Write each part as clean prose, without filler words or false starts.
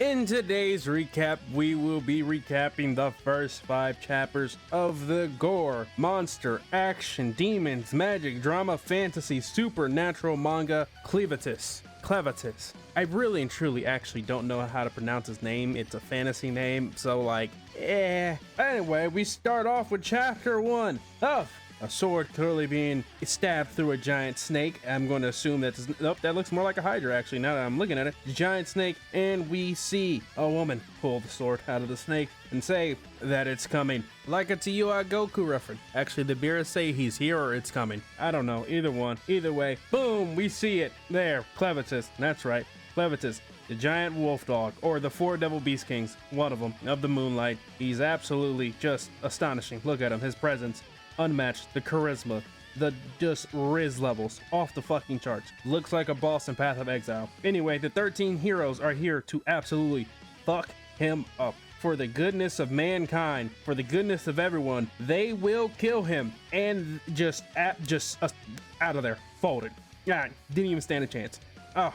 In today's recap, we will be recapping the first 5 chapters of the gore, monster, action, demons, magic, drama, fantasy, supernatural manga Clevatus. I really and truly actually don't know how to pronounce his name. It's a fantasy name, so Anyway, we start off with chapter 1 of a sword clearly being stabbed through a giant snake. I'm going to assume nope, that looks more like a hydra actually now that I'm looking at it. Giant snake, and we see a woman pull the sword out of the snake and say that it's coming. Like a Tiyua Goku reference. Actually, the beers say he's here or it's coming. I don't know, either one. Either way, boom, we see it. There, Clevatus. That's right, Clevatus. The giant wolf dog, or the 4 devil beast kings, one of them, of the moonlight. He's absolutely just astonishing. Look at him, his presence. Unmatched, the charisma, the just riz levels off the fucking charts. Looks like a boss in Path of Exile. Anyway, the 13 heroes are here to absolutely fuck him up. For the goodness of mankind, for the goodness of everyone, they will kill him and just out of there, folded. Yeah, didn't even stand a chance. Oh,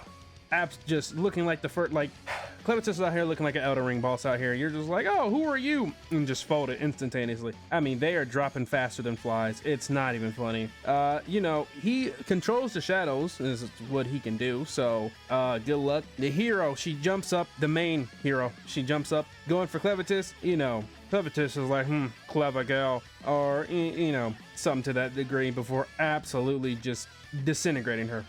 apps just looking like the first, Clevatus is out here looking like an Elden Ring boss out here. You're just like, oh, who are you? And just fold it instantaneously. I mean, they are dropping faster than flies. It's not even funny. He controls the shadows, is what he can do. So, good luck. The hero, she jumps up, the main hero, she jumps up, going for Clevatus. Clevatus is like, clever girl, or, something to that degree before absolutely just disintegrating her.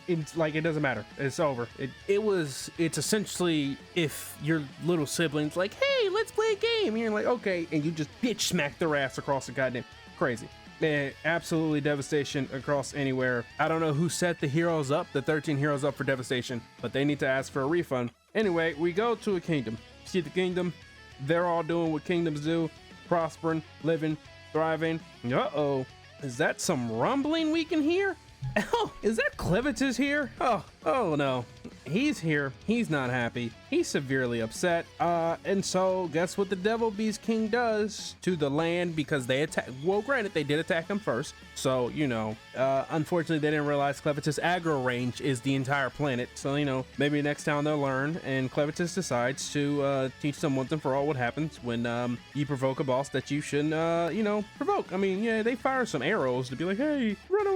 It's like, it doesn't matter. It's over. It's essentially if your little sibling's like, hey, let's play a game. And you're like, okay. And you just bitch smack their ass across the goddamn crazy. Man, absolutely devastation across anywhere. I don't know who set the heroes up, the 13 heroes up for devastation, but they need to ask for a refund. Anyway, we go to a kingdom. See the kingdom? They're all doing what kingdoms do. Prospering, living, thriving. Uh-oh. Is that some rumbling we can hear? Oh, is that Clevatus here? Oh no. He's here. He's not happy. He's severely upset. And so guess what the Devil Beast King does to the land, because they attack. Well, granted, they did attack him first. So, unfortunately, they didn't realize Clevatus' aggro range is the entire planet. So, maybe next time they'll learn. And Clevatus decides to teach them once and for all what happens when you provoke a boss that you shouldn't, provoke. I mean, yeah, they fire some arrows to be like, hey, run,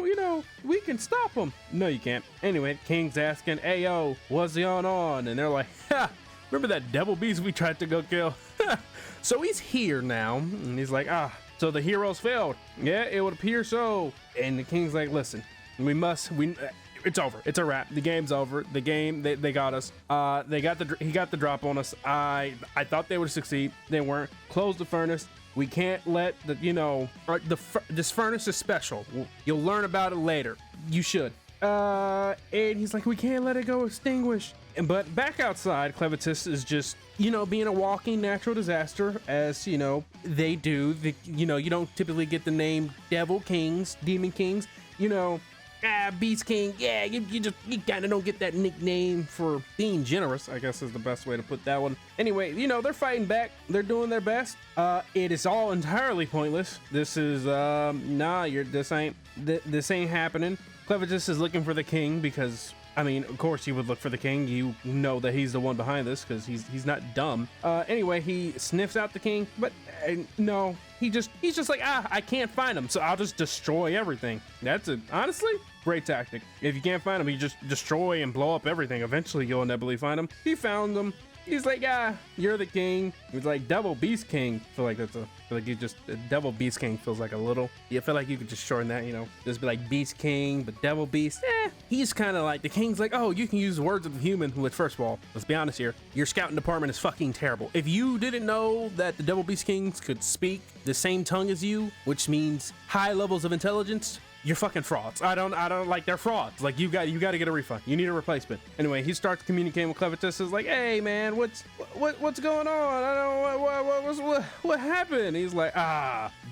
we can stop them. No, you can't. Anyway, King's asking, hey, yo, what's going on? And they're like, ha, remember that devil beast we tried to go kill? So he's here now. And he's like, so the heroes failed. Yeah, it would appear so. And the king's like, listen, it's over. It's a wrap. The game's over. The game, they got us. He got the drop on us. I thought they would succeed. They weren't. Close the furnace. We can't let this furnace is special. You'll learn about it later. You should. And he's like, we can't let it go extinguished. But back outside, Clevatus is just, being a walking natural disaster, as, they do. You don't typically get the name Devil Kings, Demon Kings, Beast King. Yeah, you kind of don't get that nickname for being generous, I guess is the best way to put that one. Anyway, they're fighting back. They're doing their best. It is all entirely pointless. This is, this ain't happening. Clevatus is looking for the king because, of course he would look for the king. You know that he's the one behind this because he's not dumb. Anyway, he sniffs out the king, but no, he's just like, I can't find him, so I'll just destroy everything. That's honestly great tactic. If you can't find him, you just destroy and blow up everything. Eventually, you'll inevitably find him. He found him. He's like, you're the king. He's like, Devil Beast King. Devil Beast King feels like a little. You feel like you could just shorten that, just be like Beast King, but Devil Beast. He's kind of like, the king's like, oh, you can use the words of the human. Which, first of all, let's be honest here. Your scouting department is fucking terrible. If you didn't know that the Devil Beast Kings could speak the same tongue as you, which means high levels of intelligence, you're fucking frauds. I don't like, they're frauds. Like, you got to get a refund. You need a replacement. Anyway, he starts communicating with Clevatus. Is like, hey man, what's going on? I don't what happened? He's like,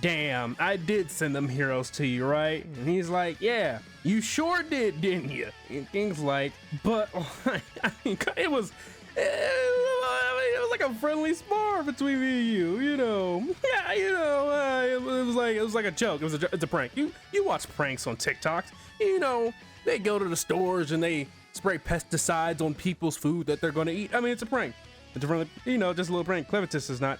damn, I did send them heroes to you, right? And he's like, yeah, you sure did, didn't you? And King's like, but it was like a friendly spar between me and you, Yeah, it was like a joke. It's a prank. You watch pranks on TikToks. They go to the stores and they spray pesticides on people's food that they're going to eat. It's a prank. It's really, just a little prank. Clevitus is not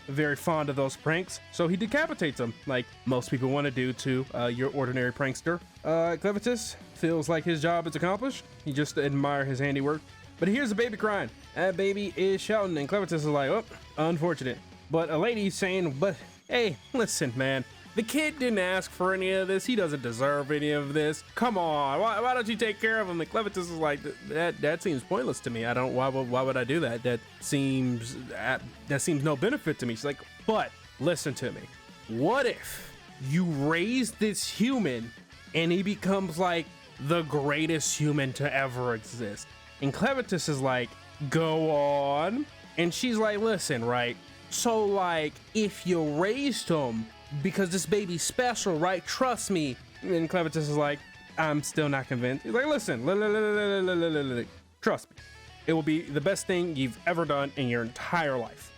very fond of those pranks, so he decapitates him, like most people want to do to your ordinary prankster. Clevitus feels like his job is accomplished. He just admire his handiwork. But here's a baby crying. That baby is shouting, and Clevitus is like, oh, unfortunate. But a lady's saying, but hey, listen, man. The kid didn't ask for any of this. He doesn't deserve any of this. Come on, why don't you take care of him? And Clevitus is like, that seems pointless to me. I don't. Why would I do that? That seems no benefit to me. She's like, but listen to me. What if you raise this human and he becomes like the greatest human to ever exist? And Clevitus is like, go on. And she's like, listen, right? So like, if you raised him, because this baby's special, right? Trust me. And Clevitus is like, I'm still not convinced. He's like, listen, trust me. It will be the best thing you've ever done in your entire life.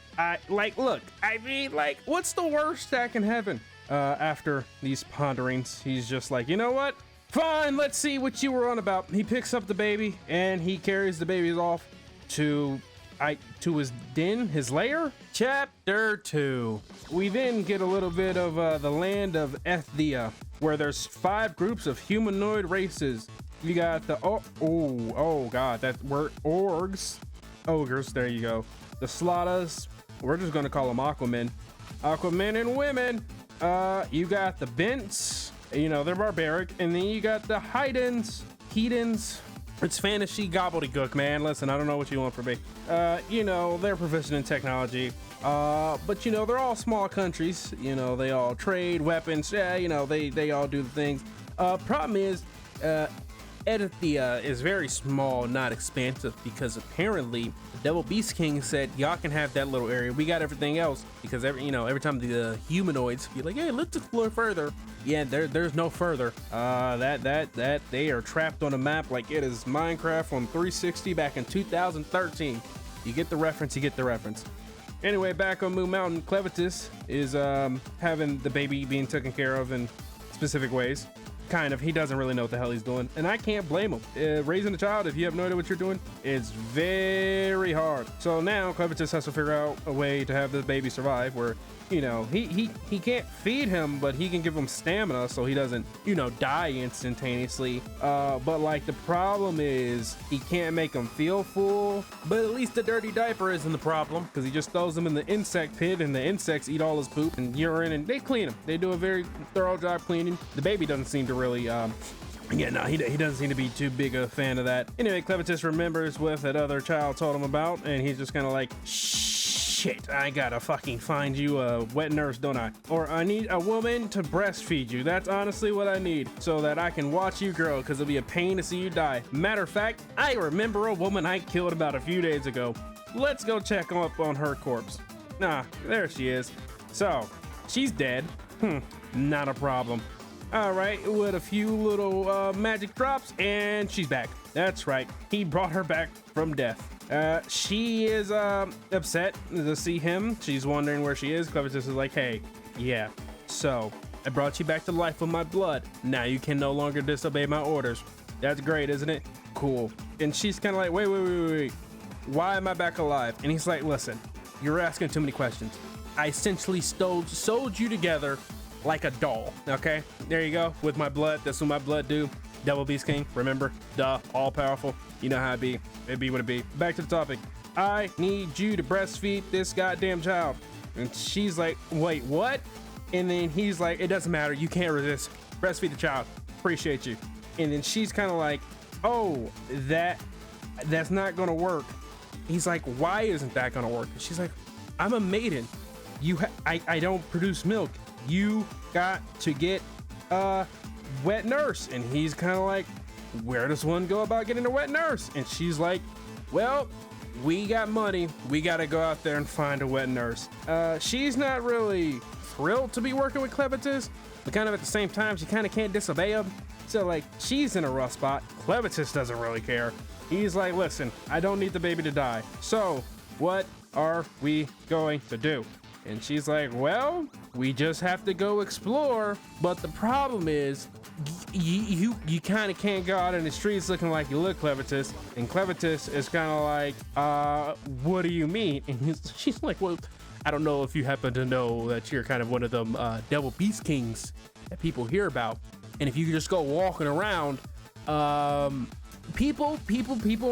Look, I mean, like, what's the worst that can happen? After these ponderings, he's just like, you know what? Fine, let's see what you were on about. He picks up the baby and he carries the babies off to his den, his lair. Chapter 2. We then get a little bit of the land of Ethdia, where there's 5 groups of humanoid races. You got the oh god, that were ogres. There you go. The Slatas. We're just gonna call them Aquaman and women. You got the Bents. They're barbaric, and then you got the Heidens. It's fantasy gobbledygook, man. Listen, I don't know what you want from me. They're proficient in technology. But they're all small countries. They all trade weapons. Yeah, they all do the things. Problem is, Edithia is very small, not expansive, because apparently the Devil Beast King said y'all can have that little area. We got everything else, because every time the humanoids be like, hey, let's explore further. Yeah, there's no further. That they are trapped on a map like it is Minecraft on 360 back in 2013. You get the reference. Anyway, back on Moon Mountain, Clevitus is having the baby being taken care of in specific ways. Kind of. He doesn't really know what the hell he's doing, and I can't blame him. Raising a child, if you have no idea what you're doing, it's very hard. So now Clevitus has to figure out a way to have this baby survive, where he can't feed him, but he can give him stamina so he doesn't die instantaneously. But like, the problem is he can't make him feel full. But at least the dirty diaper isn't the problem, because he just throws him in the insect pit, and the insects eat all his poop and urine, and they clean him. They do a very thorough job cleaning. The baby doesn't seem to really he doesn't seem to be too big a fan of that. Anyway, Clevitus remembers what that other child told him about, and he's just kind of like, shit, I gotta fucking find you a wet nurse, don't I? Or I need a woman to breastfeed you. That's honestly what I need, so that I can watch you grow, because it'll be a pain to see you die. Matter of fact, I remember a woman I killed about a few days ago. Let's go check up on her corpse. Nah, there she is. So, she's dead. Not a problem. All right, with a few little magic drops, and she's back. That's right, he brought her back from death. She is upset to see him. She's wondering where she is. Clevitus is like, hey, yeah, so I brought you back to life with my blood. Now you can no longer disobey my orders. That's great, isn't it? Cool. And she's kind of like, wait. Why am I back alive? And he's like, listen, you're asking too many questions. I essentially sewed you together like a doll, okay? There you go, with my blood. That's what my blood do. Devil Beast King, remember? Duh, all powerful. You know how it be. It be what it be. Back to the topic. I need you to breastfeed this goddamn child. And she's like, wait, what? And then he's like, it doesn't matter. You can't resist. Breastfeed the child. Appreciate you. And then she's kind of like, oh, that's not gonna work. He's like, why isn't that gonna work? And she's like, I'm a maiden. I don't produce milk. You got to get a wet nurse. And he's kind of like, where does one go about getting a wet nurse? And she's like, well, we got money. We got to go out there and find a wet nurse. She's not really thrilled to be working with Clevitus, but kind of at the same time, she kind of can't disobey him. So like, she's in a rough spot. Clevitus doesn't really care. He's like, listen, I don't need the baby to die. So what are we going to do? And she's like, well, we just have to go explore. But the problem is, you kind of can't go out in the streets looking like you look, Clevitus. And Clevitus is kind of like, what do you mean? And she's like, well, I don't know if you happen to know that you're kind of one of them devil beast kings that people hear about. And if you just go walking around, people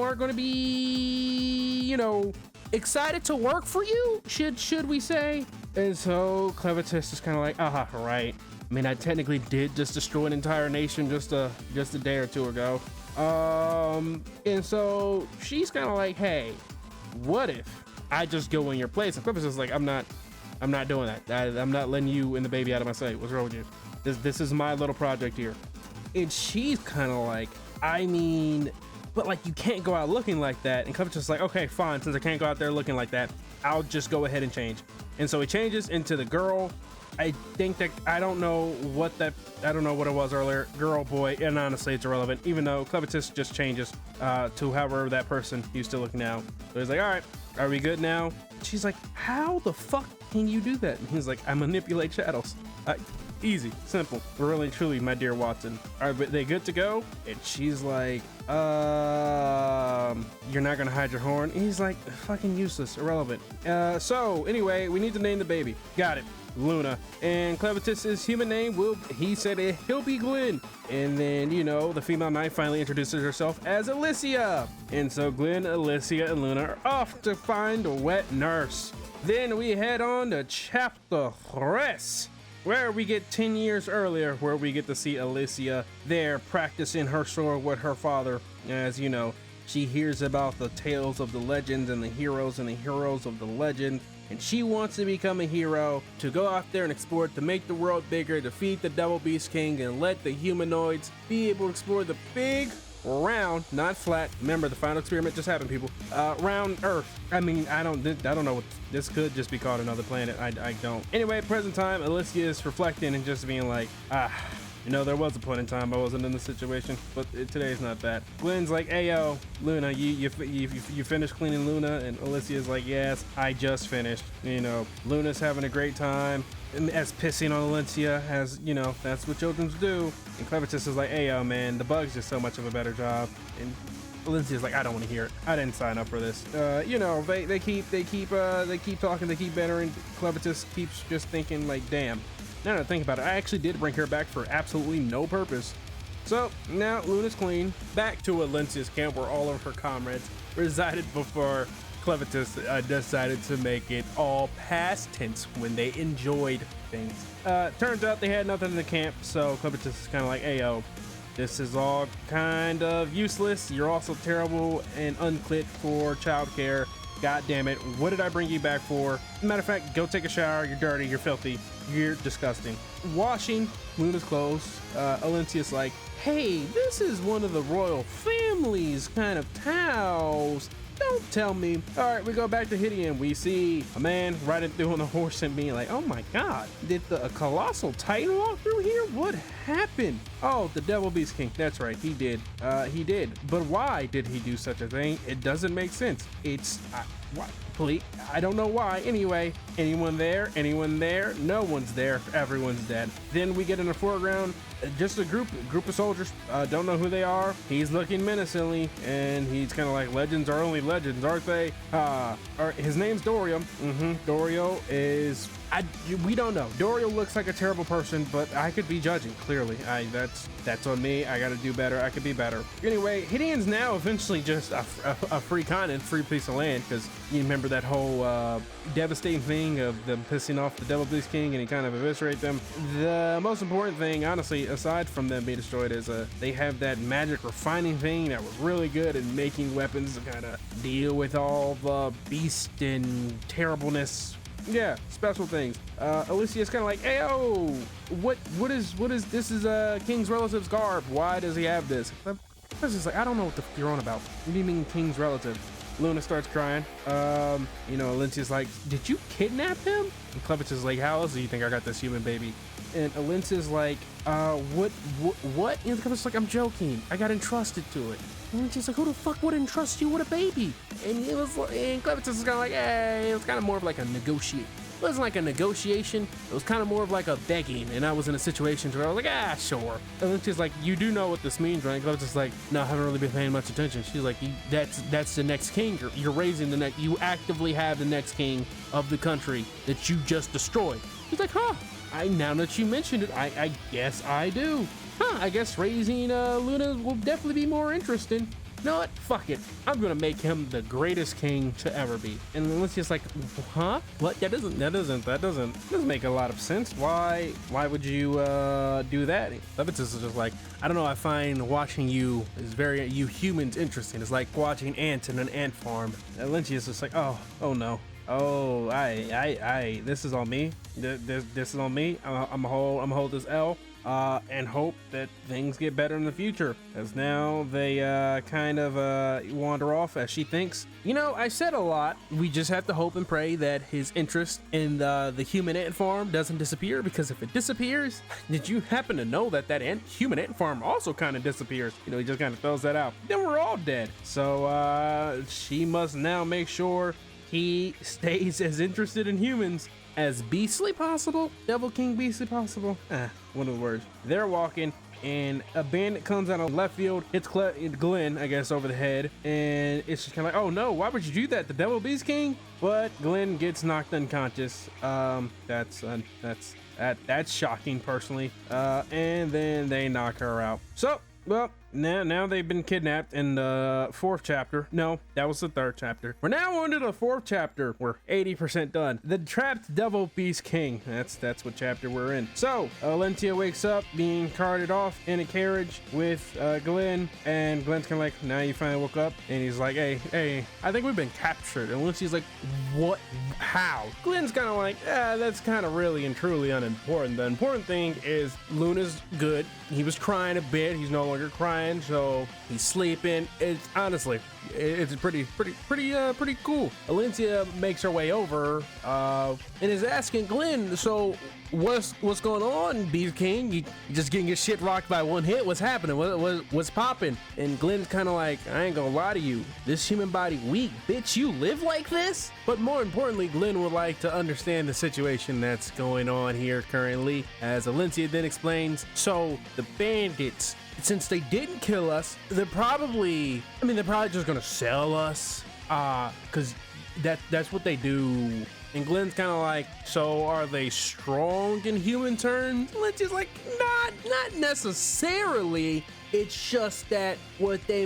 aren't going to be, you know, excited to work for you, should we say? And so Clevitus is kind of like, right. I mean, I technically did just destroy an entire nation just a day or two ago. And so she's kind of like, hey, what if I just go in your place? And Clevitus is like, I'm not doing that. I'm not letting you and the baby out of my sight. What's wrong with you? This is my little project here. And she's kind of like, I mean, but like, you can't go out looking like that. And Clevitus is like, okay, fine. Since I can't go out there looking like that, I'll just go ahead and change. And so he changes into the girl. I think that, I don't know what it was earlier, girl, boy, and honestly, it's irrelevant, even though Clevitus just changes to however that person used to look now. So he's like, all right, are we good now? She's like, how the fuck can you do that? And he's like, I manipulate shadows. Easy, simple, really, truly, my dear Watson. Are they good to go? And she's like, you're not gonna hide your horn? And he's like, fucking useless, irrelevant. So anyway, we need to name the baby. Got it, Luna. And Clevitus's human name he said he'll be Glenn. And then, you know, the female knight finally introduces herself as Alicia. And so Glenn, Alicia, and Luna are off to find a wet nurse. Then we head on to chapter 3, where we get 10 years earlier, where we get to see Alicia there practicing her sword with her father. As you know, she hears about the tales of the legends and the heroes of the legend, and she wants to become a hero, to go out there and explore, to make the world bigger, defeat the Devil Beast King, and let the humanoids be able to explore the big, round, not flat, remember the final experiment just happened, people, round Earth. I mean, I don't know what this could just be called, another planet. I don't. Anyway, at present time, Alicia is reflecting and just being like, you know, there was a point in time I wasn't in this situation, but today's not that. Glenn's like, hey yo, Luna, you finished cleaning Luna? And Alicia's like, yes, I just finished. You know, Luna's having a great time, and as pissing on Alicia, as you know, that's what children do. And Clevitus is like, hey yo, man, the bug's just so much of a better job. And Alicia's like, I don't want to hear it. I didn't sign up for this. You know, they keep talking, they keep bantering. Clevitus keeps just thinking like, damn. Now that I think about it, I actually did bring her back for absolutely no purpose. So now Luna's clean, back to Alicia's camp where all of her comrades resided before Clevitus decided to make it all past tense when they enjoyed things. Turns out they had nothing in the camp, so Clevitus is kind of like, hey yo, this is all kind of useless. You're also terrible and unclit for childcare. God damn it, what did I bring you back for? Matter of fact, go take a shower. You're dirty, you're filthy, you're disgusting. Washing Luna's clothes, Alicia's like, hey, this is one of the royal family's kind of towels. Don't tell me. All right, we go back to Hideon. We see a man riding through on a horse and being like, oh my God, did the colossal titan walk through here? What happened? Oh, the Devil Beast King. That's right, he did. He did. But why did he do such a thing? It doesn't make sense. It's, what? Please, I don't know why. Anyway, anyone there? Anyone there? No one's there. Everyone's dead. Then we get in the foreground, just a group of soldiers. Don't know who they are. He's looking menacingly, and he's kind of like, legends are only legends, aren't they? His name's Dorio. Dorio is, we don't know. Dorio looks like a terrible person, but I could be judging. Clearly, that's on me. I got to do better. I could be better. Anyway, Hideon's now eventually just a free continent, free piece of land, because you remember that whole devastating thing of them pissing off the Devil Beast King and he kind of eviscerate them. The most important thing, honestly, aside from them being destroyed, is they have that magic refining thing that was really good at making weapons to kind of deal with all the beast and terribleness. Yeah, special things. Alicia's kind of like, hey, oh, what is this? Is King's relative's garb. Why does he have this? I was just like, I don't know what you're on about. What do you mean King's relative? Luna starts crying. You know, Alicia's like, did you kidnap him? And Clevitus is like, how else do you think I got this human baby? And Alicia's like, what? And Clevitus is like, I'm joking. I got entrusted to it. And she's like, who the fuck would entrust you with a baby? And Clevitus is kind of like, hey, it was kind of more of like a negotiate. It wasn't like a negotiation. It was kind of more of like a begging. And I was in a situation where I was like, sure. And then she's like, you do know what this means, right? And Clevitus is like, no, I haven't really been paying much attention. She's like, that's the next king. You're raising the next. You actively have the next king of the country that you just destroyed. He's like, huh? Now that you mentioned it, I guess I do. I guess raising Luna will definitely be more interesting. You know what? Fuck it. I'm gonna make him the greatest king to ever be. And then Lencia's like, huh? What? That doesn't make a lot of sense. Why would you do that? Levitus is just like, I don't know. I find watching you humans interesting. It's like watching ants in an ant farm. And Lencia's just like, oh no. Oh, this is on me. This is on me. I'm gonna hold this L. And hope that things get better in the future. As now they kind of wander off as she thinks. You know, I said a lot. We just have to hope and pray that his interest in the human ant farm doesn't disappear, because if it disappears, did you happen to know that human ant farm also kind of disappears? You know, he just kind of throws that out. Then we're all dead. So she must now make sure he stays as interested in humans as beastly possible. Devil King beastly possible. One of the words. They're walking and a bandit comes out of left field, hits Glenn, I guess, over the head, and it's just kind of like, oh no, why would you do that? The Devil Beast King? But Glenn gets knocked unconscious. That's shocking personally. And then they knock her out. So, well, now they've been kidnapped in the 4th chapter. No, that was the 3rd chapter. We're now on to the 4th chapter. We're 80% done. The trapped Devil Beast King. That's what chapter we're in. So, Lencia wakes up being carted off in a carriage with Glenn, and Glenn's kind of like, now you finally woke up? And he's like, hey, I think we've been captured. And Lencia's like, what? How? Glenn's kind of like, that's kind of really and truly unimportant. The important thing is Luna's good. He was crying a bit. He's no longer crying. So he's sleeping. It's honestly, it's pretty cool. Lencia makes her way over and is asking Glenn, so what's going on, Beast King? You just getting your shit rocked by one hit? What's happening? What's popping? And Glenn's kind of like, I ain't gonna lie to you, this human body weak, bitch. You live like this? But more importantly, Glenn would like to understand the situation that's going on here currently, as Lencia then explains. So the bandits, since they didn't kill us, they're probably just gonna sell us, cause that's what they do. And Glenn's kind of like, so are they strong in human terms? Glenn's just like, not necessarily. It's just that what they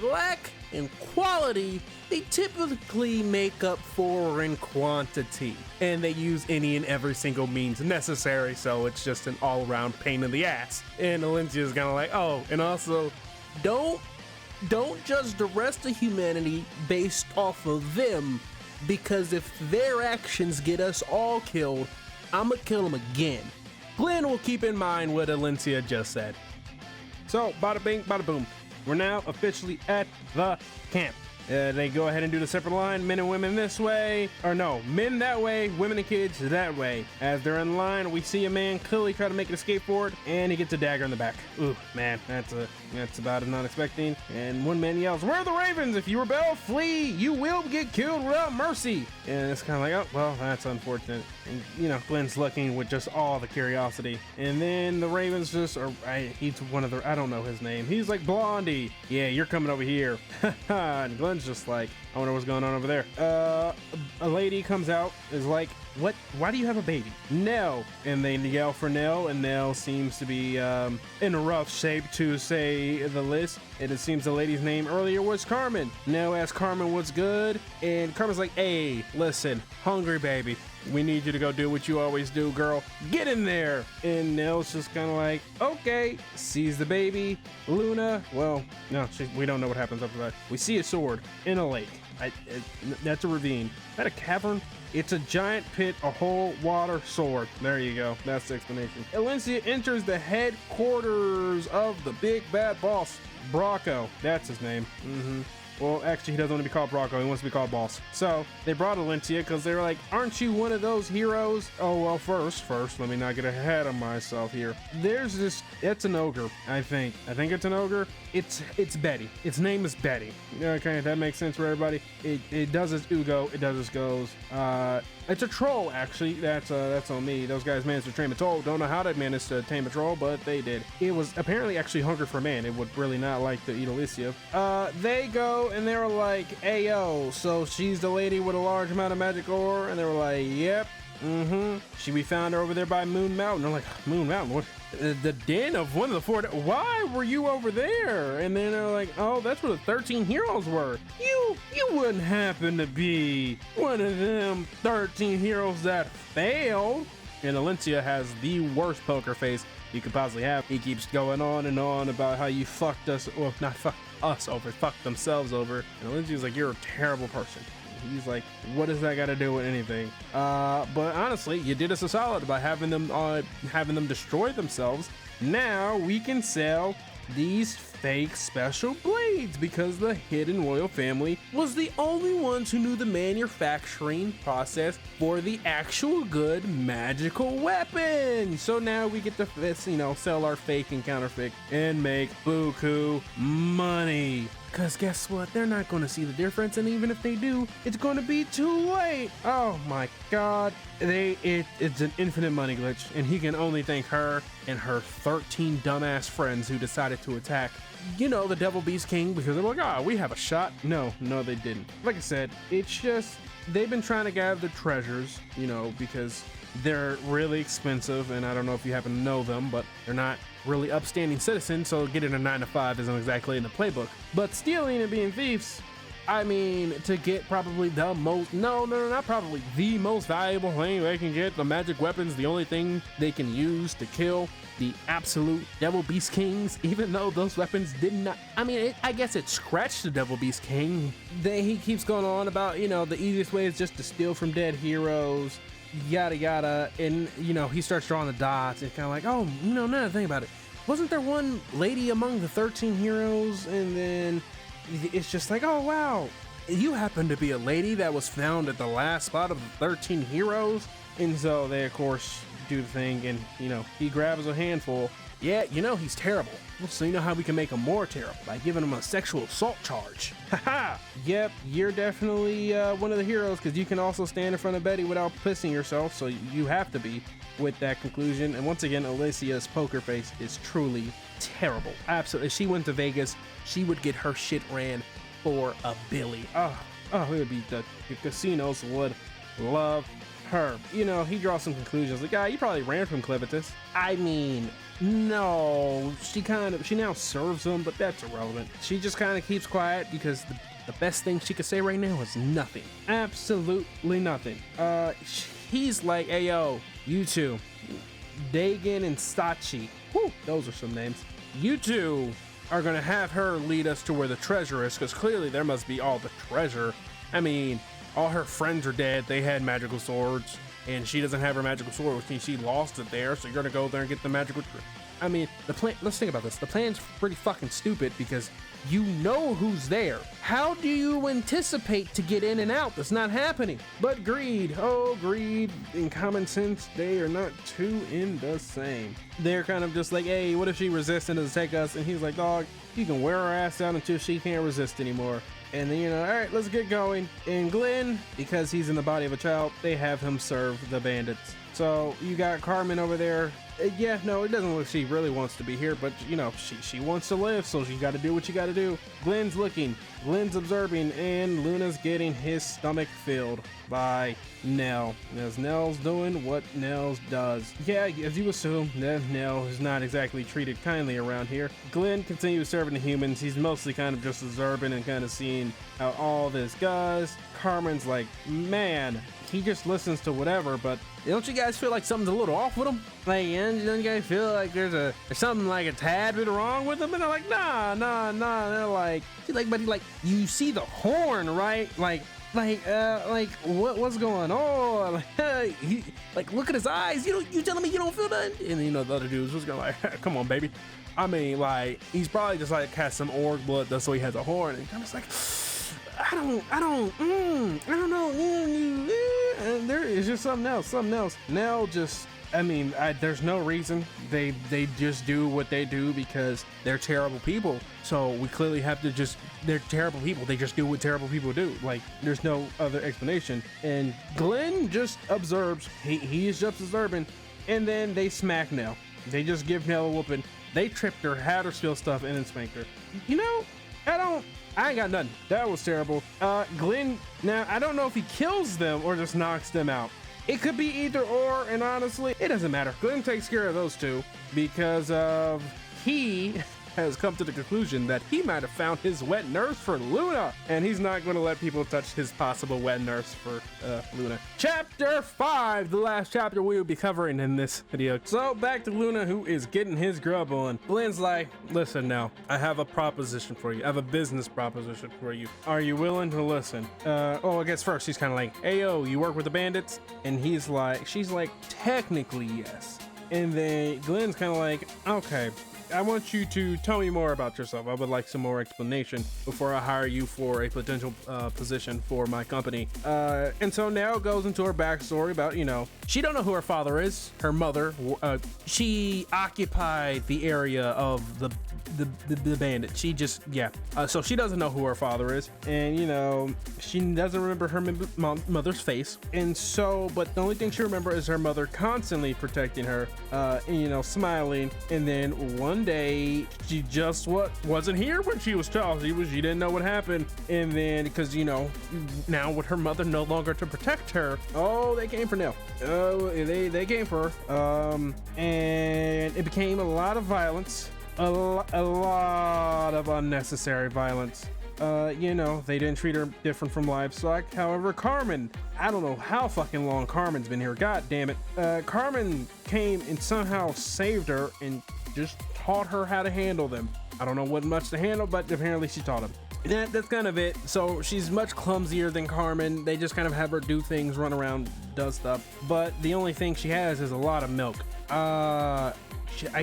lack in quality, they typically make up for in quantity, and they use any and every single means necessary, so it's just an all-around pain in the ass. And Lencia's kind of like, oh, and also, don't judge the rest of humanity based off of them, because if their actions get us all killed, I'ma kill them again. Glenn will keep in mind what Lencia just said. So, bada bing, bada boom. We're now officially at the camp. They go ahead and do the separate line, men and women this way, or no, men that way, women and kids that way. As they're in line, we see a man clearly try to make an escape for it, and he gets a dagger in the back. Ooh, man, that's about as not expecting. And one man yells, "Where are the ravens? If you rebel, flee! You will get killed without mercy!" And it's kind of like, oh, well, that's unfortunate. And, you know, Glenn's looking with just all the curiosity. And then the ravens he's one of the, I don't know his name. He's like, Blondie, yeah, you're coming over here. And Glenn's just like, I wonder what's going on over there. A lady comes out, is like, what? Why do you have a baby? Nell. And they yell for Nell, and Nell seems to be in a rough shape, to say the least. And it seems the lady's name earlier was Carmen. Nell asks Carmen what's good, and Carmen's like, hey, listen, hungry baby. We need you to go do what you always do, girl. Get in there. And Nell's just kind of like, okay. Sees the baby. Luna, well, no, we don't know what happens after that. We see a sword in a lake. That's a ravine. Is that a cavern? It's a giant pit, a whole water sword. There you go. That's the explanation. Lencia enters the headquarters of the big bad boss, Bracco. That's his name. Well, actually, he doesn't want to be called Bronco. He wants to be called Boss. So they brought Alencia because they were like, aren't you one of those heroes? Oh, well, first, let me not get ahead of myself here. There's this, it's an ogre, I think it's an ogre. It's Betty. Its name is Betty. Okay, that makes sense for everybody. It does its Ugo. It does its goes. It's a troll, actually. That's on me. Those guys managed to tame a troll. Don't know how they managed to tame a troll, but they did. It was apparently actually hungry for man. It would really not like to eat Alecia. They go and they were like, "Ayo, so she's the lady with a large amount of magic ore?" And they were like, "Yep." We found her over there by Moon Mountain. They're like, Moon Mountain? What? The den of one of the four. Why were you over there? And then they're like, oh, that's where the 13 heroes were. You wouldn't happen to be one of them 13 heroes that failed. And Alencia has the worst poker face you could possibly have. He keeps going on and on about how you fucked us, well, not fucked us over, fucked themselves over. And Alencia's like, you're a terrible person. He's like, what does that got to do with anything? But honestly, you did us a solid by having them destroy themselves. Now we can sell these fake special blades because the hidden royal family was the only ones who knew the manufacturing process for the actual good magical weapon. So now we get to, sell our fake and counterfeit and make buku money. Because guess what? They're not going to see the difference, and even if they do, it's going to be too late. Oh my god. It's an infinite money glitch, and he can only thank her and her 13 dumbass friends who decided to attack, the Devil Beast King, because they're like, we have a shot. No, they didn't. Like I said, it's just, they've been trying to gather the treasures, because they're really expensive, and I don't know if you happen to know them, but they're not really upstanding citizens, so getting a 9 to 5 isn't exactly in the playbook. But stealing and being thieves, I mean, to get probably the most, not probably the most valuable thing they can get, the magic weapons, the only thing they can use to kill the absolute Devil Beast Kings, even though those weapons did not, I guess it scratched the Devil Beast King. He keeps going on about, the easiest way is just to steal from dead heroes, yada yada, and he starts drawing the dots and kind of like, oh, now that I think about it, wasn't there one lady among the 13 heroes? And then it's just like, oh wow, you happen to be a lady that was found at the last spot of the 13 heroes. And so they of course do the thing, and he grabs a handful. Yeah, he's terrible. So you know how we can make him more terrible? By giving him a sexual assault charge. Haha! Yep, you're definitely one of the heroes, because you can also stand in front of Betty without pissing yourself, so you have to be with that conclusion. And once again, Alicia's poker face is truly terrible. Absolutely. If she went to Vegas, she would get her shit ran for a billy. Oh, it would be the casinos would love her. He draws some conclusions like, you probably ran from Clivitus. No, she now serves him, but that's irrelevant. She just kind of keeps quiet because the best thing she could say right now is nothing. Absolutely nothing. He's like, hey yo, you two, Dagon and Sachi, whoo, those are some names. You two are gonna have her lead us to where the treasure is, because clearly there must be all the treasure. All her friends are dead. They had magical swords, and she doesn't have her magical sword, which means she lost it there. So you're gonna go there and get the magical. The plan. Let's think about this. The plan's pretty fucking stupid because you know who's there. How do you anticipate to get in and out? That's not happening. But greed, greed and common sense, they are not two in the same. They're kind of just like, hey, what if she resists and doesn't take us? And he's like, dog, you can wear her ass down until she can't resist anymore. And then, all right, let's get going. And Glenn, because he's in the body of a child, they have him serve the bandits. So you got Carmen over there. Yeah, no, it doesn't look like she really wants to be here, but she wants to live, so she got to do what you got to do. Glenn's looking, Glenn's observing, and Luna's getting his stomach filled by Nell. As Nell's doing what Nell does. Yeah, as you assume, Nell is not exactly treated kindly around here. Glenn continues serving the humans. He's mostly kind of just observing and kind of seeing how all this goes. Carmen's like, man, he just listens to whatever, but don't you guys feel like something's a little off with him? Like, don't you guys feel like there's something like a tad bit wrong with him? And they're like, nah. They're like, but you see the horn, right? What's going on? Look at his eyes. You telling me you don't feel nothing? And the other dude's just going like, come on, baby. He's probably just like has some orc blood, that's why he has a horn. And I'm just like, I don't know. And there is just something else. Nell just, I mean, there's no reason. They just do what they do because they're terrible people. So we clearly have to just, they're terrible people. They just do what terrible people do. Like, there's no other explanation. And Glenn just observes. He is just observing. And then they smack Nell. They just give Nell a whooping. They tripped her, had her steal stuff, and then spanked her. You know, I ain't got nothing. That was terrible. Glenn, now, I don't know if he kills them or just knocks them out. It could be either or, and honestly, it doesn't matter. Glenn takes care of those two because he has come to the conclusion that he might have found his wet nurse for Luna, and he's not going to let people touch his possible wet nurse for Luna. Chapter 5, the last chapter we will be covering in this video. So back to Luna, who is getting his grub on. Glenn's like, listen now, I have a proposition for you. I have a business proposition for you. Are you willing to listen? I guess first she's kind of like, hey yo, you work with the bandits? And she's like, technically yes. And then Glenn's kind of like, okay, I want you to tell me more about yourself. I would like some more explanation before I hire you for a potential position for my company. And so now goes into her backstory about, you know, she don't know who her father is. Her mother, she occupied the area of the bandit. She just, so she doesn't know who her father is. And, you know, she doesn't remember her mother's face. And so, but the only thing she remembers is her mother constantly protecting her, and, you know, smiling. And then one day she just wasn't here when she was child. She didn't know what happened. And then, because, you know, now with her mother no longer to protect her, they came for Nell. They came for her. And it became a lot of violence. A lot of unnecessary violence. You know, they didn't treat her different from livestock. However, Carmen, I don't know how fucking long Carmen's been here. God damn it. Carmen came and somehow saved her and just taught her how to handle them. I don't know what much to handle, but apparently she taught him. That's kind of it. So she's much clumsier than Carmen. They just kind of have her do things, run around, does stuff. But the only thing she has is a lot of milk. I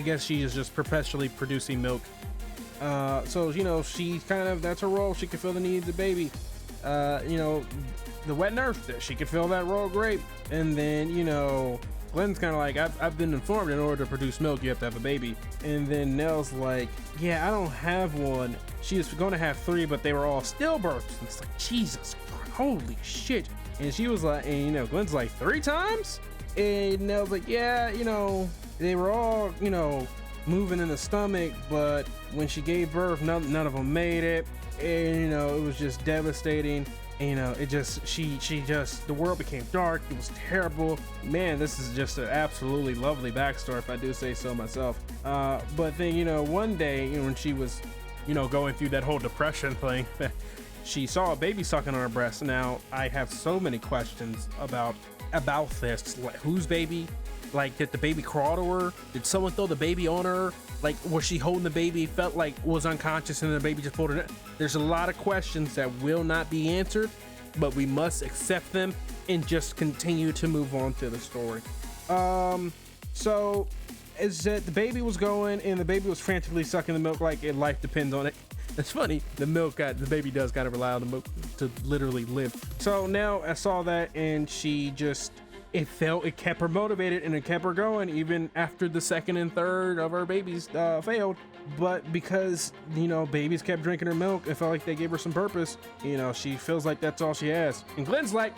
guess she is just perpetually producing milk. So, you know, she kind of, that's her role. She can fill the needs of the baby. You know, the wet nurse, she can fill that role great. And then, you know, Glenn's kind of like, I've been informed in order to produce milk, you have to have a baby. And then Nell's like, yeah, I don't have one. She was going to have 3, but they were all stillbirths. And it's like, Jesus, holy shit. And she was like, and, you know, Glenn's like, 3 times? And Nell's like, yeah, you know, they were all, you know, moving in the stomach, but when she gave birth, none of them made it. And, you know, it was just devastating. And, you know, it just, the world became dark. It was terrible. Man, this is just an absolutely lovely backstory, if I do say so myself. But then, you know, one day, you know, when she was, you know, going through that whole depression thing, she saw a baby sucking on her breast. Now, I have so many questions about this. Like, whose baby? Like, did the baby crawl to her? Did someone throw the baby on her? Like, was she holding the baby, felt like was unconscious, and the baby just pulled her? There's a lot of questions that will not be answered, but we must accept them and just continue to move on to the story. So is that the baby was going, and the baby was frantically sucking the milk like life depends on it. It's funny, the baby does gotta rely on the milk to literally live. So now I saw that, and she just, it kept her motivated, and it kept her going even after the 2nd and 3rd of her babies failed. But because, you know, babies kept drinking her milk, it felt like they gave her some purpose. You know, she feels like that's all she has. And Glenn's like,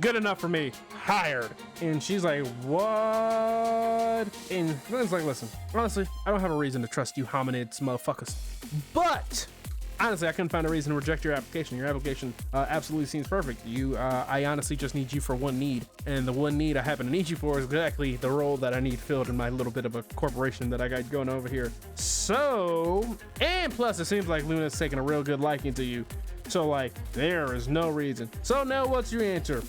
good enough for me, hired. And she's like, what? And Glenn's like, listen, honestly, I don't have a reason to trust you hominids, motherfuckers. But honestly, I couldn't find a reason to reject your application. Your application absolutely seems perfect. I honestly just need you for one need, and the one need I happen to need you for is exactly the role that I need filled in my little bit of a corporation that I got going over here. So, and plus it seems like Luna's taking a real good liking to you. So, like, there is no reason. So now what's your answer?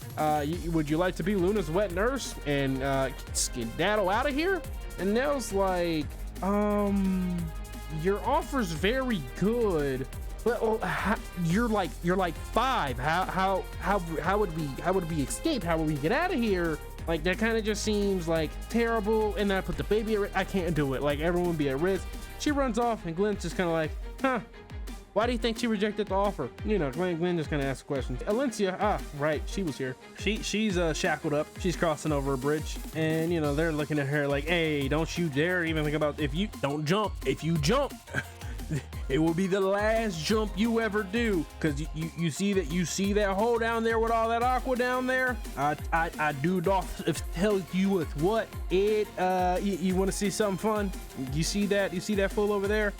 Would you like to be Luna's wet nurse and skedaddle out of here? And Nell's like, your offer's very good, but you're like 5. How would we escape? How would we get out of here? Like, that kind of just seems like terrible. And then I put the baby at risk. I can't do it. Like, everyone would be at risk. She runs off, and Glenn's just kind of like, huh, Why do you think she rejected the offer? You know, Glenn just kind of asked questions. Alencia, right, she was here. She's shackled up. She's crossing over a bridge, and you know they're looking at her like, hey, don't you dare even think about if you don't jump. If you jump, it will be the last jump you ever do, because you see that hole down there with all that aqua down there. I do doth tell you with what it you want to see something fun. You see that fool over there,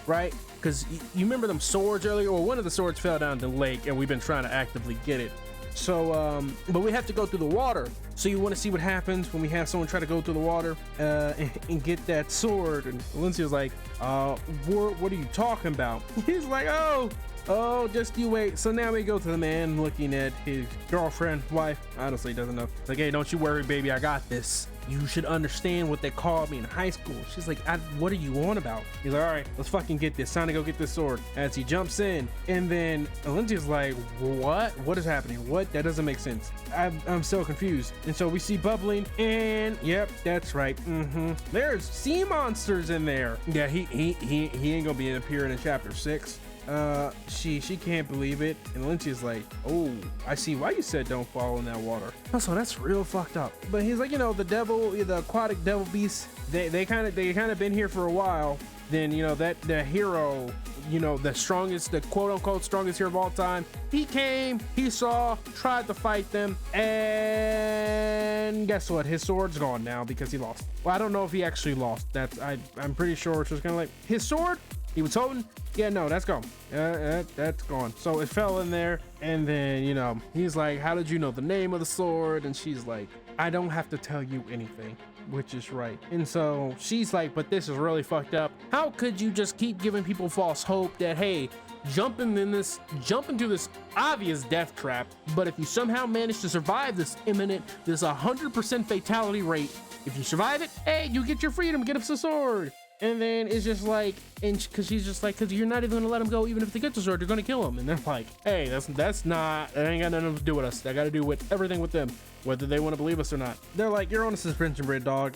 right? Because you remember them swords earlier, or one of the swords fell down the lake, and we've been trying to actively get it. So but we have to go through the water. So you want to see what happens when we have someone try to go through the water and get that sword. And Valencia's like, what are you talking about? He's like, oh, just you wait. So now we go to the man looking at his girlfriend, wife. Honestly, doesn't know. It's like, hey, don't you worry, baby, I got this. You should understand what they called me in high school. She's like, what are you on about? He's like, all right, let's fucking get this. Time to go get this sword. As he jumps in, and then Valencia's like, what is happening? What? That doesn't make sense. I'm so confused. And so we see bubbling, and yep, that's right. There's sea monsters in there. Yeah, he ain't gonna be appearing in chapter 6. She can't believe it, and Valencia's like, oh, I see why you said don't fall in that water. Also, that's real fucked up. But he's like, you know, the aquatic devil beasts, they kind of been here for a while. Then, you know, that the hero, you know, the quote unquote strongest hero of all time, he came, he saw, tried to fight them, and guess what? His sword's gone now because he lost. Well, I don't know if he actually lost. I'm pretty sure it's just kind of like his sword he was holding. Yeah, no, that's gone. That's gone. So it fell in there, and then, you know, he's like, how did you know the name of the sword? And she's like, I don't have to tell you anything, which is right. And so she's like, but this is really fucked up. How could you just keep giving people false hope that, hey, jump into this obvious death trap, but if you somehow manage to survive this 100% fatality rate, if you survive it, hey, you get your freedom, get us a sword. And then it's just like, and because she's just like, because you're not even gonna let him go, even if they get the sword, you're gonna kill him. And they're like, hey, that ain't got nothing to do with us. That got to do with everything with them, whether they want to believe us or not. They're like, you're on a suspension bridge, dog,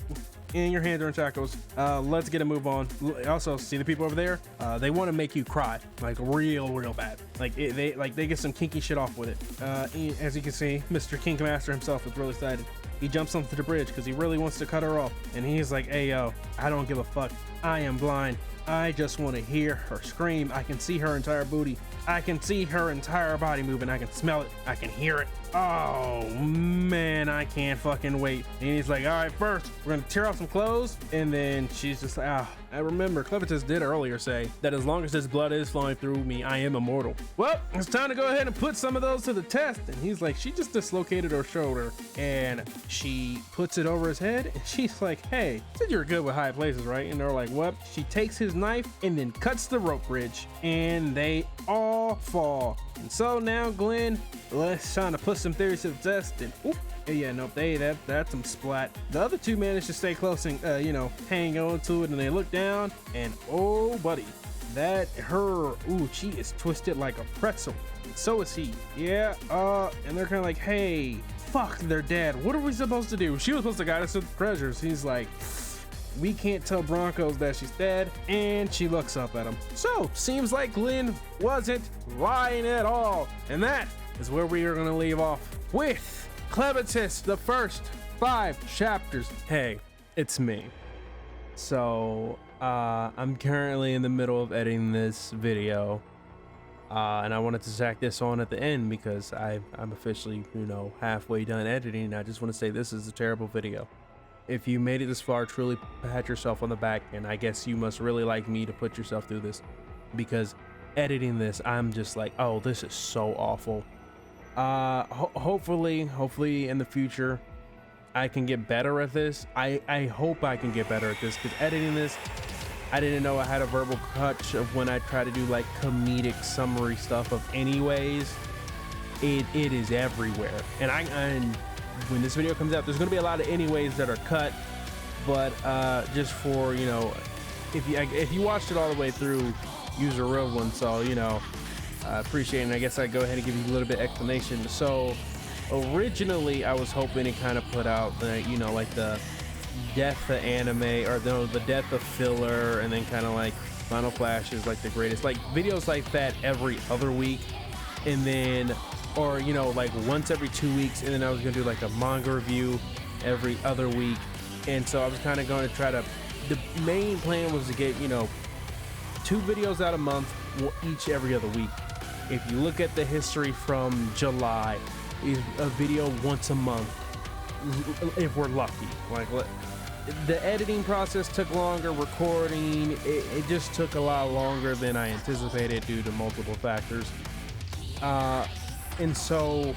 and your hands are in shackles. Let's get a move on. Also, see the people over there? They want to make you cry, like real bad. Like they get some kinky shit off with it. As you can see, Mr. Kink Master himself is really excited. He jumps onto the bridge because he really wants to cut her off. And he's like, hey, yo, I don't give a fuck. I am blind. I just want to hear her scream. I can see her entire booty. I can see her entire body moving. I can smell it. I can hear it. Oh, man, I can't fucking wait. And he's like, all right, first, we're going to tear off some clothes. And then she's just like, I remember Clevitus did earlier say that as long as this blood is flowing through me, I am immortal. Well, it's time to go ahead and put some of those to the test. And he's like, she just dislocated her shoulder, and she puts it over his head. And she's like, hey, you said you're good with high places, right? And they're like, what? She takes his knife and then cuts the rope bridge, and they all fall. And so now Glenn, let's try to put some theories to the test. And oop, yeah, nope, that's some splat. The other two managed to stay close and you know, hang on to it, and they look down, and oh buddy, she is twisted like a pretzel. And so is he. Yeah, and they're kind of like, hey, fuck, they're dead. What are we supposed to do? She was supposed to guide us to the treasures. He's like, we can't tell Broncos that she's dead, and she looks up at him. So, seems like Glenn wasn't lying at all. And that is where we are going to leave off with Clevitus, the first 5 chapters. Hey, it's me. So, I'm currently in the middle of editing this video, and I wanted to tack this on at the end because I'm officially, you know, halfway done editing, and I just want to say this is a terrible video. If you made it this far, truly pat yourself on the back, and I guess you must really like me to put yourself through this, because editing this, I'm just like, oh, this is so awful. Hopefully in the future, I can get better at this. I hope I can get better at this, because editing this, I didn't know I had a verbal touch of when I try to do like comedic summary stuff of anyways. It is everywhere, and when this video comes out, there's gonna be a lot of anyways that are cut, but just for, you know, if you watched it all the way through, use a real one. So, you know, I appreciate it, and I guess I'd go ahead and give you a little bit of explanation. So originally I was hoping to kind of put out the, you know, like the death of anime, or the death of filler, and then kind of like Final Flash is like the greatest, like videos like that every other week, and then, or you know, like once every 2 weeks, and then I was gonna do like a manga review every other week. And so I was kind of going to try to, the main plan was to get, you know, 2 videos out a month, each every other week. If you look at the history from July, is a video once a month, if we're lucky. Like, the editing process took longer, recording, it just took a lot longer than I anticipated due to multiple factors. And so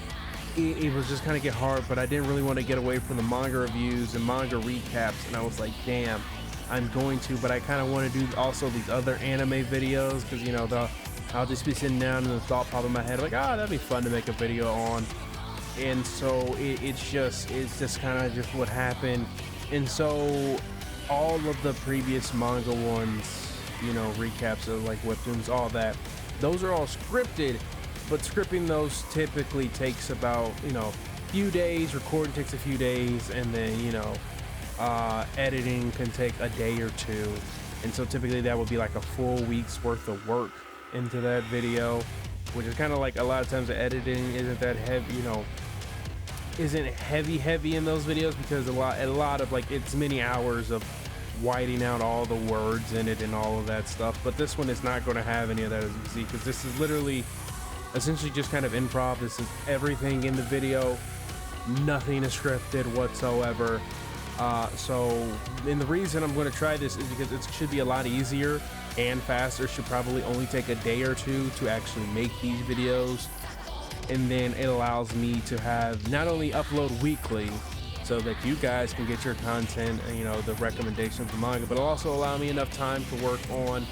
it was just kind of get hard, but I didn't really want to get away from the manga reviews and manga recaps, and I was like, damn, I'm going to, but I kind of want to do also these other anime videos, because, you know, I'll just be sitting down and the thought pop in my head like, oh, that'd be fun to make a video on. And so it's just kind of just what happened. And so all of the previous manga ones, you know, recaps of like webtoons, all that, those are all scripted, but scripting those typically takes about, you know, a few days, recording takes a few days, and then, you know, editing can take a day or 2. And so typically that would be like a full week's worth of work into that video, which is kind of like a lot of times the editing isn't that heavy, you know, isn't heavy in those videos, because a lot of like, it's many hours of whiting out all the words in it and all of that stuff. But this one is not going to have any of that, as you can see, because this is literally essentially just kind of improv. This is everything in the video, nothing is scripted whatsoever. And the reason I'm going to try this is because it should be a lot easier and faster. It should probably only take a day or 2 to actually make these videos, and then it allows me to have not only upload weekly so that you guys can get your content and, you know, the recommendations of the manga, but it'll also allow me enough time to work on,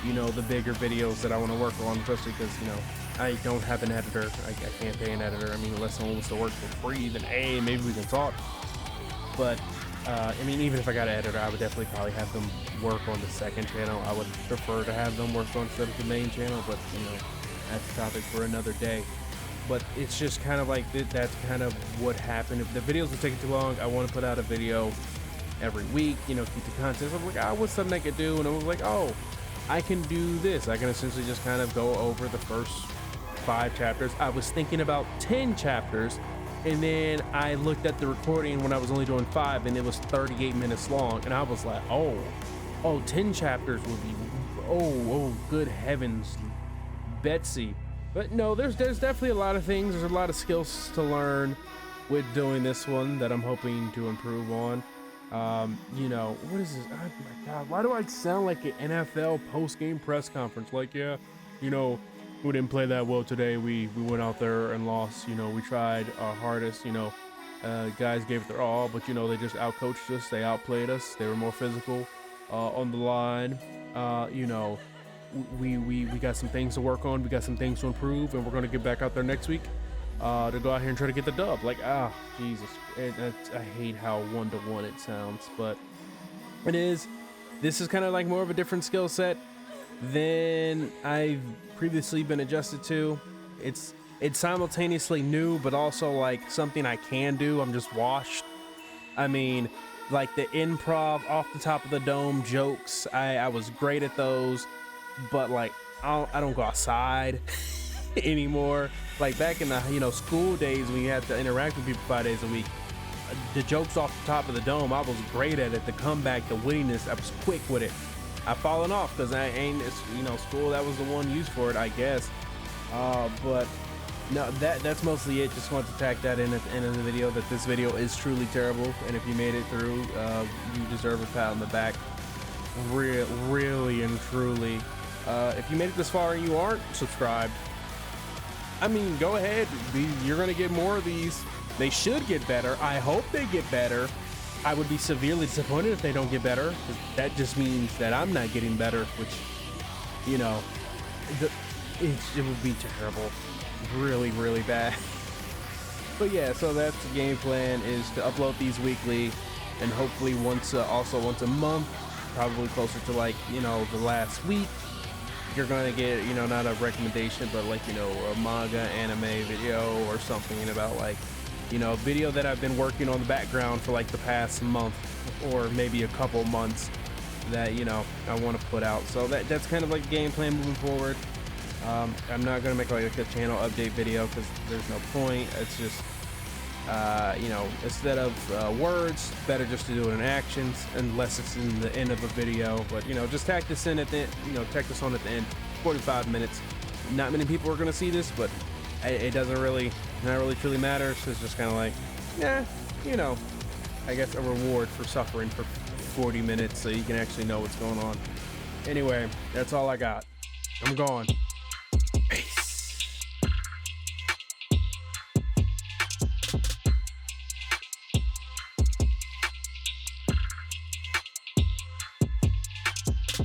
you know, the bigger videos that I want to work on, especially because, you know, I don't have an editor. I can't pay an editor. I mean, unless someone wants to work for free, then hey, maybe we can talk. But I mean, even if I got an editor, I would definitely probably have them work on the second channel. I would prefer to have them work on instead of the main channel, but, you know, that's a topic for another day. But it's just kind of like that's kind of what happened. If the videos were taking too long, I want to put out a video every week, you know, keep the content. So I'm like, what's something I could do? And I was like, oh, I can do this. I can essentially just kind of go over the first 5 chapters. I was thinking about 10 chapters, and then I looked at the recording when I was only doing 5, and it was 38 minutes long. And I was like, oh, 10 chapters would be, oh, good heavens, Betsy. But no, there's definitely a lot of things. There's a lot of skills to learn with doing this one that I'm hoping to improve on. You know, what is this? Oh my God, why do I sound like an NFL post-game press conference? Like, yeah, you know, we didn't play that well today. We went out there and lost. You know, we tried our hardest. You know, guys gave it their all, but, you know, they just outcoached us. They outplayed us. They were more physical on the line. You know, we got some things to work on. We got some things to improve, and we're going to get back out there next week to go out here and try to get the dub. Like, Jesus, I hate how one-to-one it sounds, but it is. This is kind of like more of a different skill set than I've previously been adjusted to. It's simultaneously new, but also like something I can do. I'm just washed. I mean, like the improv off the top of the dome jokes, I was great at those, but like I don't go outside anymore. Like back in the, you know, school days when you had to interact with people 5 days a week, the jokes off the top of the dome, I was great at it. The comeback, the wittiness, I was quick with it. I've fallen off because I ain't, you know, school, that was the one used for it, I guess. But no, that's mostly it. Just want to tack that in at the end of the video, that this video is truly terrible, and if you made it through, you deserve a pat on the back, really and truly. If you made it this far and you aren't subscribed, I mean, go ahead. You're gonna get more of these. They should get better. I hope they get better. I would be severely disappointed if they don't get better, 'cause that just means that I'm not getting better, which, you know, it would be terrible, really, really bad. But yeah, so that's the game plan, is to upload these weekly, and hopefully once a month, probably closer to, like, you know, the last week, you're gonna get, you know, not a recommendation, but like, you know, a manga anime video or something about, like, you know, a video that I've been working on the background for like the past month or maybe a couple months. that, you know, I want to put out. So that's kind of like the game plan moving forward. I'm not gonna make like a channel update video because there's no point. It's just you know, instead of words, better just to do it in actions, unless it's in the end of a video. But you know, just tack this in at the, you know, tack this on at the end. 45 minutes. Not many people are gonna see this, but it doesn't really, not really truly matter. So it's just kind of like, yeah, you know, I guess a reward for suffering for 40 minutes so you can actually know what's going on. Anyway, that's all I got. I'm gone.